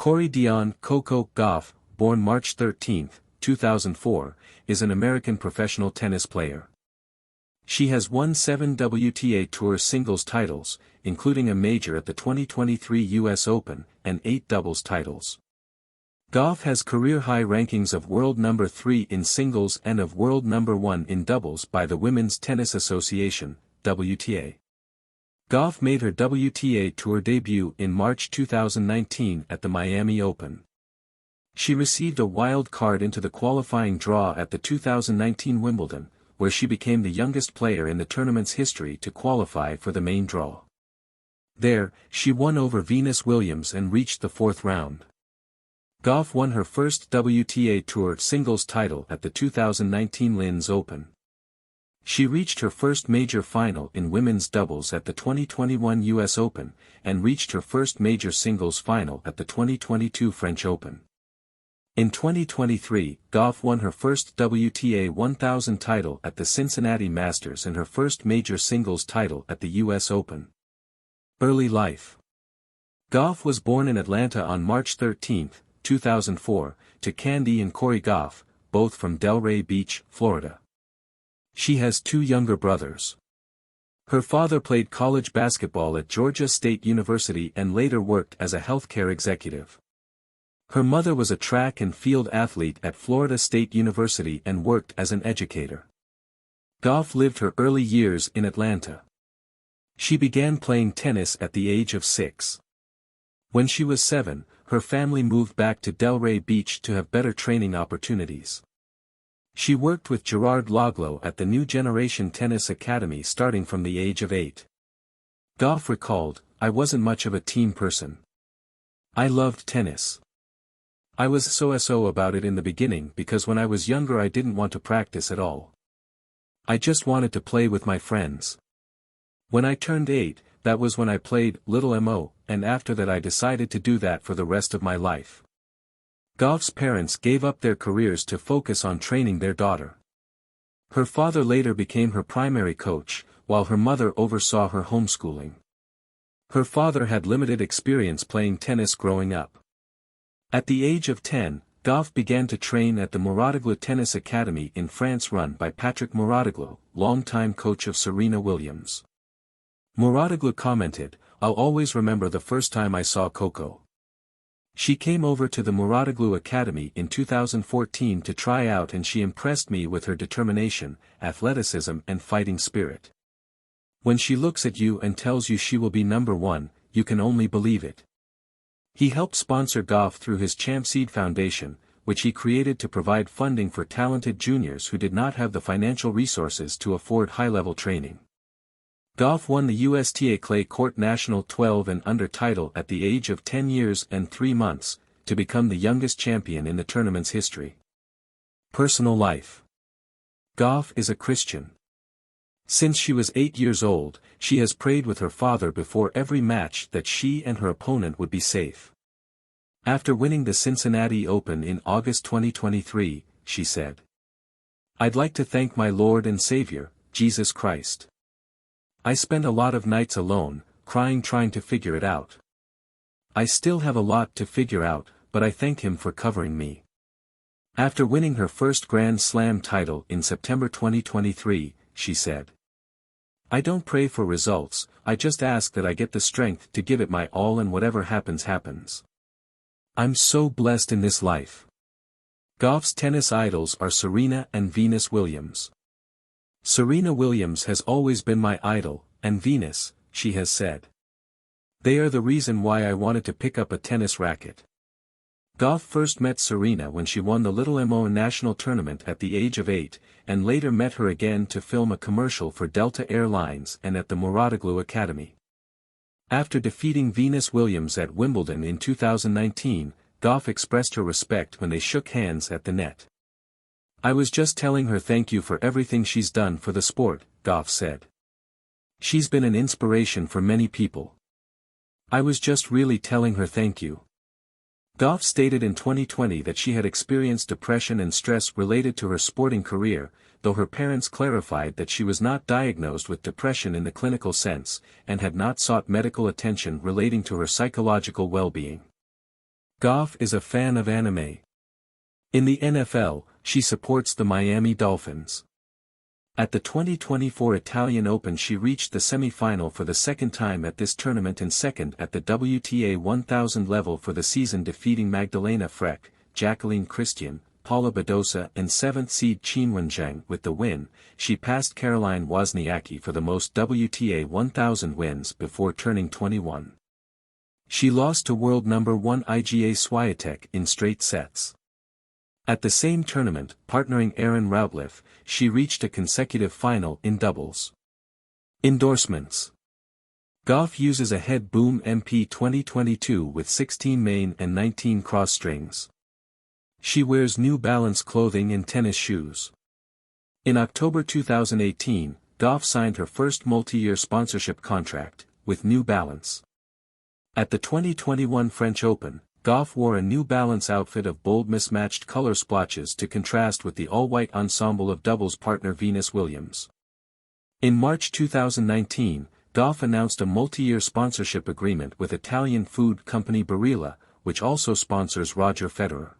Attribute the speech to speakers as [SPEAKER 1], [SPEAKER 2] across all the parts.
[SPEAKER 1] Cori Dionne Coco Gauff, born March 13, 2004, is an American professional tennis player. She has won 7 WTA Tour singles titles, including a major at the 2023 US Open, and 8 doubles titles. Gauff has career-high rankings of world number 3 in singles and of world number 1 in doubles by the Women's Tennis Association, WTA. Gauff made her WTA Tour debut in March 2019 at the Miami Open. She received a wild card into the qualifying draw at the 2019 Wimbledon, where she became the youngest player in the tournament's history to qualify for the main draw. There, she won over Venus Williams and reached the 4th round. Gauff won her first WTA Tour singles title at the 2019 Linz Open. She reached her first major final in women's doubles at the 2021 US Open, and reached her first major singles final at the 2022 French Open. In 2023, Gauff won her first WTA 1000 title at the Cincinnati Masters and her first major singles title at the US Open. Early life. Gauff was born in Atlanta on March 13, 2004, to Candy and Cori Gauff, both from Delray Beach, Florida. She has 2 younger brothers. Her father played college basketball at Georgia State University and later worked as a healthcare executive. Her mother was a track and field athlete at Florida State University and worked as an educator. Gauff lived her early years in Atlanta. She began playing tennis at the age of 6. When she was 7, her family moved back to Delray Beach to have better training opportunities. She worked with Gerard Loglo at the New Generation Tennis Academy starting from the age of 8. Gauff recalled, "I wasn't much of a team person. I loved tennis. I was so about it in the beginning because when I was younger I didn't want to practice at all. I just wanted to play with my friends. When I turned 8, that was when I played Little Mo, and after that I decided to do that for the rest of my life." Gauff's parents gave up their careers to focus on training their daughter. Her father later became her primary coach, while her mother oversaw her homeschooling. Her father had limited experience playing tennis growing up. At the age of 10, Gauff began to train at the Mouratoglou Tennis Academy in France run by Patrick Mouratoglou, longtime coach of Serena Williams. Mouratoglou commented, "I'll always remember the first time I saw Coco. She came over to the Mouratoglou Academy in 2014 to try out and she impressed me with her determination, athleticism and fighting spirit. When she looks at you and tells you she will be number 1, you can only believe it." He helped sponsor Gauff through his Champseed Foundation, which he created to provide funding for talented juniors who did not have the financial resources to afford high-level training. Gauff won the USTA Clay Court National 12 and Under title at the age of 10 years and 3 months, to become the youngest champion in the tournament's history. Personal life. Gauff is a Christian. Since she was 8 years old, she has prayed with her father before every match that she and her opponent would be safe. After winning the Cincinnati Open in August 2023, she said, "I'd like to thank my Lord and Savior, Jesus Christ. I spend a lot of nights alone, crying trying to figure it out. I still have a lot to figure out, but I thank Him for covering me." After winning her first Grand Slam title in September 2023, she said, "I don't pray for results, I just ask that I get the strength to give it my all and whatever happens happens. I'm so blessed in this life." Gauff's tennis idols are Serena and Venus Williams. "Serena Williams has always been my idol, and Venus," she has said. "They are the reason why I wanted to pick up a tennis racket." Gauff first met Serena when she won the Little Mo national tournament at the age of 8, and later met her again to film a commercial for Delta Air Lines and at the Mouratoglou Academy. After defeating Venus Williams at Wimbledon in 2019, Gauff expressed her respect when they shook hands at the net. "I was just telling her thank you for everything she's done for the sport," Gauff said. "She's been an inspiration for many people. I was just really telling her thank you." Gauff stated in 2020 that she had experienced depression and stress related to her sporting career, though her parents clarified that she was not diagnosed with depression in the clinical sense, and had not sought medical attention relating to her psychological well-being. Gauff is a fan of anime. In the NFL, she supports the Miami Dolphins. At the 2024 Italian Open she reached the semi-final for the second time at this tournament and second at the WTA 1000 level for the season, defeating Magdalena Frech, Jacqueline Christian, Paula Badosa and 7th seed Qinwen Zheng. With the win, she passed Caroline Wozniacki for the most WTA 1000 wins before turning 21. She lost to world number 1 Iga Swiatek in straight sets. At the same tournament, partnering Aaron Routliff, she reached a consecutive final in doubles. Endorsements. Gauff uses a Head Boom MP 2022 with 16 main and 19 cross strings. She wears New Balance clothing and tennis shoes. In October 2018, Gauff signed her first multi-year sponsorship contract, with New Balance. At the 2021 French Open, Gauff wore a New Balance outfit of bold mismatched color splotches to contrast with the all-white ensemble of doubles partner Venus Williams. In March 2019, Gauff announced a multi-year sponsorship agreement with Italian food company Barilla, which also sponsors Roger Federer.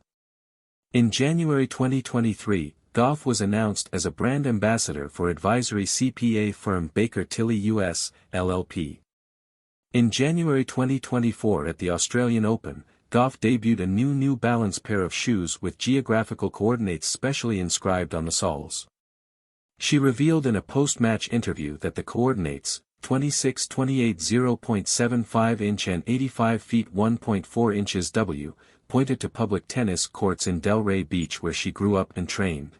[SPEAKER 1] In January 2023, Gauff was announced as a brand ambassador for advisory CPA firm Baker Tilly US, LLP. In January 2024 at the Australian Open, Gauff debuted a New Balance pair of shoes with geographical coordinates specially inscribed on the soles. She revealed in a post-match interview that the coordinates, 26-28 0.75 inch and 85 feet 1.4 inches W, pointed to public tennis courts in Delray Beach where she grew up and trained.